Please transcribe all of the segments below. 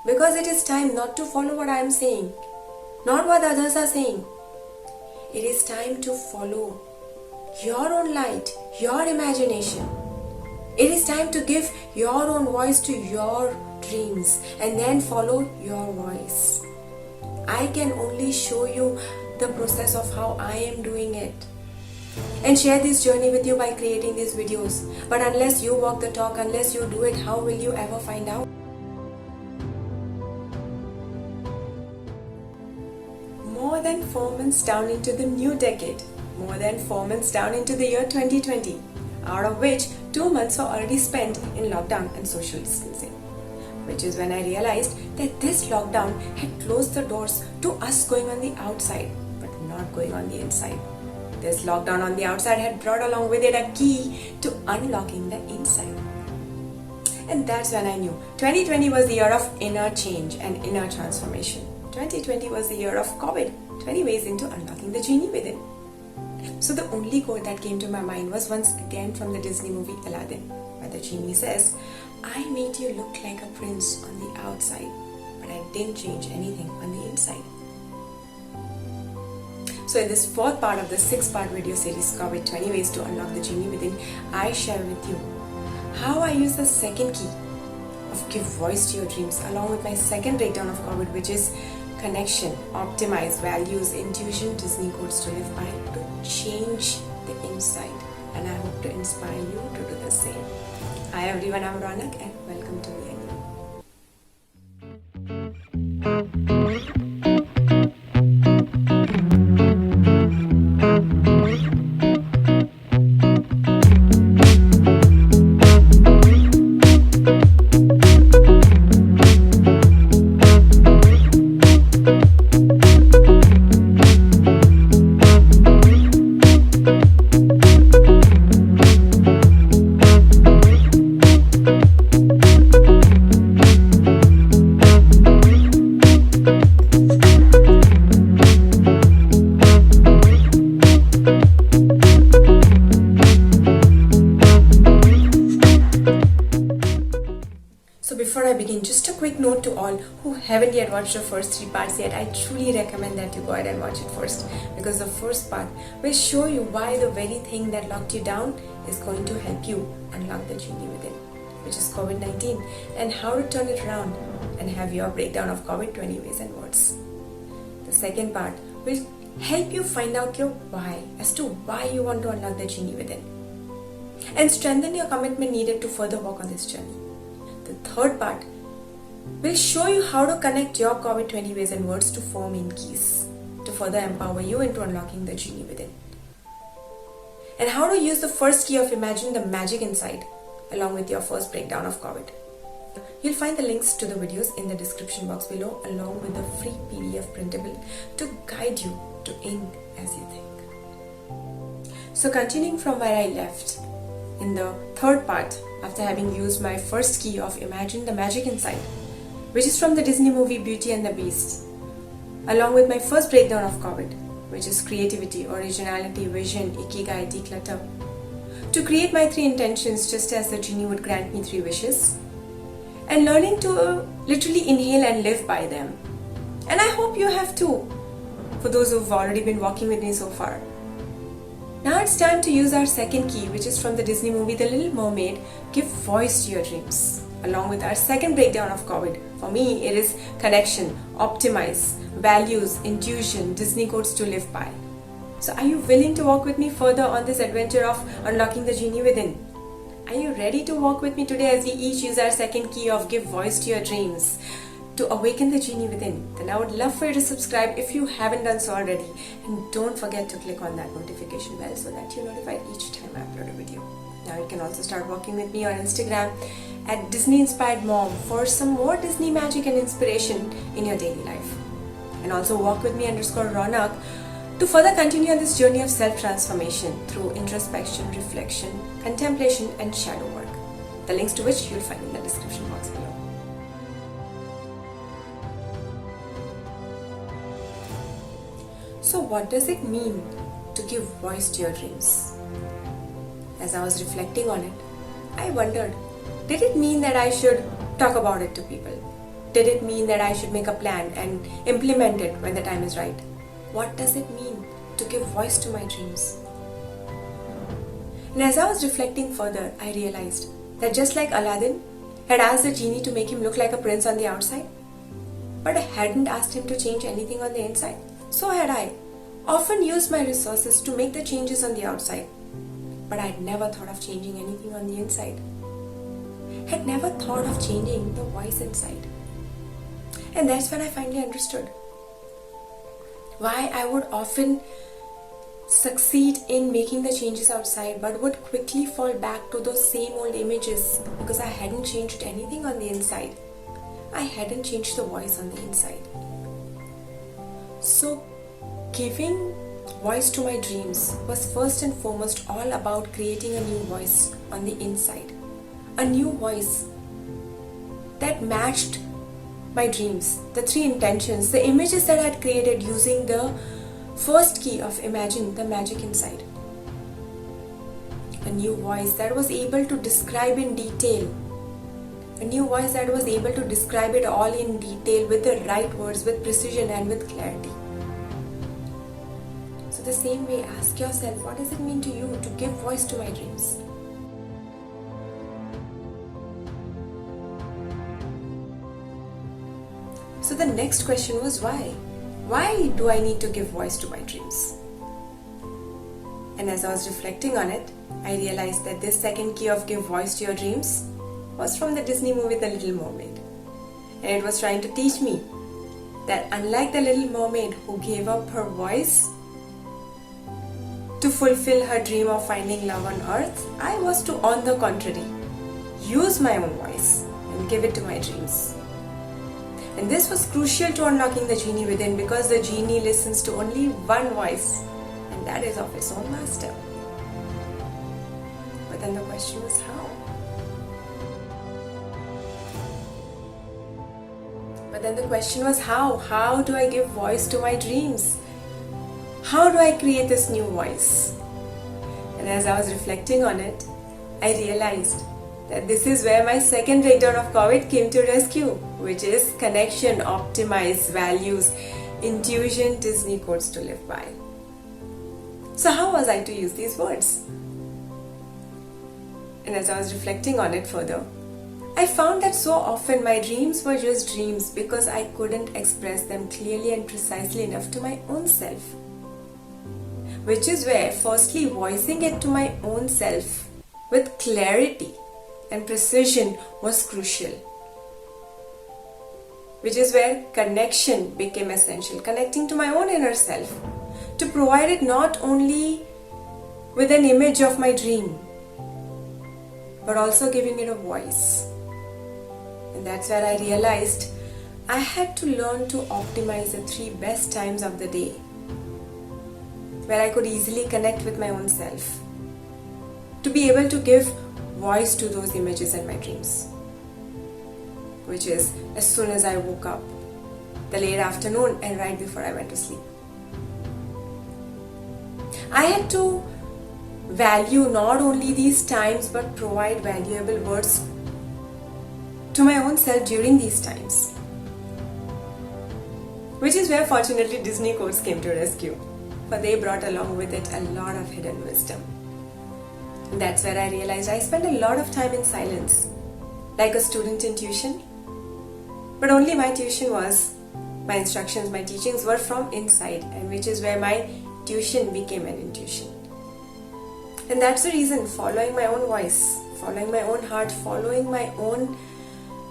Because it is time not to follow what I am saying, not what others are saying. It is time to follow your own light, your imagination. It is time to give your own voice to your dreams and then follow your voice. I can only show you the process of how I am doing it and share this journey with you by creating these videos. But unless you walk the talk, unless you do it, how will you ever find out? More than 4 months down into the new decade, more than 4 months down into the year 2020, out of which 2 months were already spent in lockdown and social distancing. Which is when I realized that this lockdown had closed the doors to us going on the outside, but not going on the inside. This lockdown on the outside had brought along with it a key to unlocking the inside. And that's when I knew 2020 was the year of inner change and inner transformation. 2020 was the year of COVID, 20 ways into unlocking the genie within. So the only quote that came to my mind was once again from the Disney movie Aladdin, where the genie says, "I made you look like a prince on the outside, but I didn't change anything on the inside." So in this fourth part of the 6-part video series COVID 20 Ways to Unlock the Genie Within, I share with you how I use the second key of give voice to your dreams along with my second breakdown of COVID, which is connection, optimize, values, intuition, Disney codes to live by to change the inside. And I hope to inspire you to do the same. Hi everyone, I'm Ronak and welcome to me again. Before I begin, just a quick note to all who haven't yet watched the first 3 parts yet. I truly recommend that you go ahead and watch it first, because the first part will show you why the very thing that locked you down is going to help you unlock the genie within, which is COVID-19, and how to turn it around and have your breakdown of COVID 20 ways and words. The second part will help you find out your why, as to why you want to unlock the genie within, and strengthen your commitment needed to further walk on this journey. The third part will show you how to connect your COVID 20 ways and words to 4 main keys to further empower you into unlocking the genie within. And how to use the first key of imagine the magic inside along with your first breakdown of COVID. You'll find the links to the videos in the description box below along with the free PDF printable to guide you to end as you think. So continuing from where I left, in the third part, after having used my first key of imagine the magic inside, which is from the Disney movie Beauty and the Beast, along with my first breakdown of COVID, which is creativity, originality, vision, ikigai, declutter, to create my 3 intentions just as the genie would grant me 3 wishes, and learning to literally inhale and live by them. And I hope you have too, for those who've already been walking with me so far. Now it's time to use our second key, which is from the Disney movie The Little Mermaid, give voice to your dreams, along with our second breakdown of COVID. For me, it is connection, optimize, values, intuition, Disney codes to live by. So are you willing to walk with me further on this adventure of unlocking the genie within? Are you ready to walk with me today as we each use our second key of give voice to your dreams to awaken the genie within? Then I would love for you to subscribe if you haven't done so already, and don't forget to click on that notification bell so that you're notified each time I upload a video. Now you can also start walking with me on Instagram at Disney Inspired Mom for some more Disney magic and inspiration in your daily life, and also walk with me _Ronak to further continue on this journey of self-transformation through introspection, reflection, contemplation and shadow work, the links to which you'll find in the description box below. So what does it mean to give voice to your dreams? As I was reflecting on it, I wondered, did it mean that I should talk about it to people? did it mean that I should make a plan and implement it when the time is right? What does it mean to give voice to my dreams? And as I was reflecting further, I realized that just like Aladdin had asked the genie to make him look like a prince on the outside, but I hadn't asked him to change anything on the inside, so had I often used my resources to make the changes on the outside, but I'd never thought of changing anything on the inside. Had never thought of changing the voice inside. And that's when I finally understood why I would often succeed in making the changes outside but would quickly fall back to those same old images, because I hadn't changed anything on the inside. I hadn't changed the voice on the inside. So giving voice to my dreams was first and foremost all about creating a new voice on the inside. A new voice that matched my dreams, the three intentions, the images that I had created using the first key of imagine the magic inside. A new voice that was able to describe in detail. A new voice that was able to describe it all in detail with the right words, with precision and with clarity. So the same way, ask yourself, what does it mean to you to give voice to my dreams? So the next question was why? Why do I need to give voice to my dreams? And as I was reflecting on it, I realized that this second key of give voice to your dreams was from the Disney movie The Little Mermaid. And it was trying to teach me that unlike the Little Mermaid who gave up her voice to fulfill her dream of finding love on earth, I was to, on the contrary, use my own voice and give it to my dreams. And this was crucial to unlocking the genie within, because the genie listens to only one voice, and that is of its own master. But then the question was how? How do I give voice to my dreams? How do I create this new voice? And as I was reflecting on it, I realized that this is where my second breakdown of COVID came to rescue, which is connection, optimize, values, intuition, Disney codes to live by. So how was I to use these words? And as I was reflecting on it further, I found that so often my dreams were just dreams because I couldn't express them clearly and precisely enough to my own self. Which is where firstly voicing it to my own self with clarity and precision was crucial. Which is where connection became essential, connecting to my own inner self, to provide it not only with an image of my dream, but also giving it a voice. And that's where I realized I had to learn to optimize the 3 best times of the day, where I could easily connect with my own self, to be able to give voice to those images and my dreams, which is as soon as I woke up, the late afternoon, and right before I went to sleep. I had to value not only these times but provide valuable words to my own self during these times, which is where fortunately Disney codes came to rescue, for they brought along with it a lot of hidden wisdom. And that's where I realized I spent a lot of time in silence, like a student in tuition. But only my tuition was, my instructions, my teachings were from inside, and which is where my tuition became an intuition. And that's the reason following my own voice, following my own heart, following my own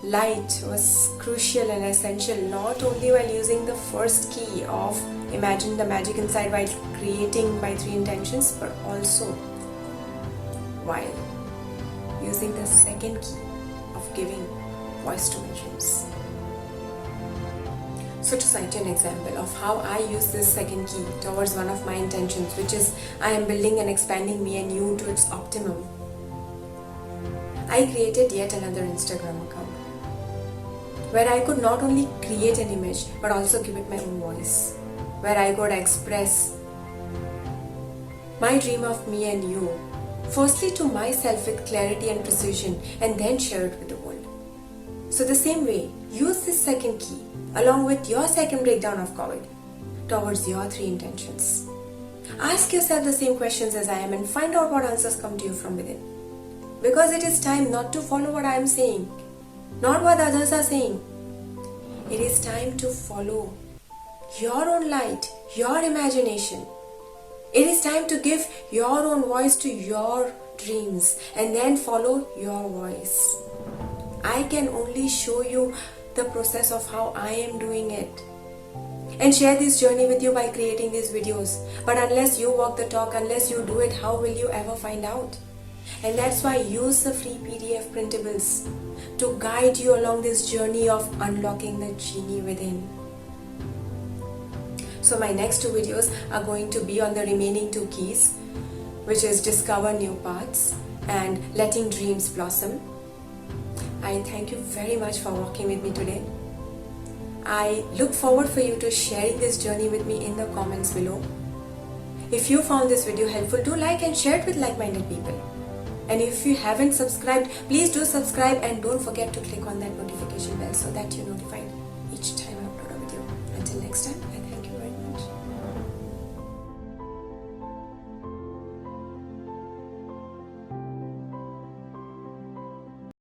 light was crucial and essential, not only while using the first key of imagine the magic inside while creating my 3 intentions, but also while using the second key of giving voice to my dreams. So to cite an example of how I use this second key towards one of my intentions, which is I am building and expanding me and you to its optimum, I created yet another Instagram account where I could not only create an image but also give it my own voice, where I could express my dream of me and you, firstly to myself with clarity and precision, and then share it with the world. So the same way, use this second key along with your second breakdown of COVID towards your 3 intentions. Ask yourself the same questions as I am and find out what answers come to you from within. Because it is time not to follow what I am saying, not what others are saying. It is time to follow your own light, your imagination. It is time to give your own voice to your dreams and then follow your voice. I can only show you the process of how I am doing it and share this journey with you by creating these videos. But unless you walk the talk, unless you do it, how will you ever find out? And that's why I use the free PDF printables to guide you along this journey of unlocking the genie within. So my next 2 videos are going to be on the remaining 2 keys, which is discover new paths and letting dreams blossom. I thank you very much for walking with me today. I look forward for you to sharing this journey with me in the comments below. If you found this video helpful, do like and share it with like-minded people. And if you haven't subscribed, please do subscribe and don't forget to click on that notification bell so that you're notified each time I upload a video. Until next time,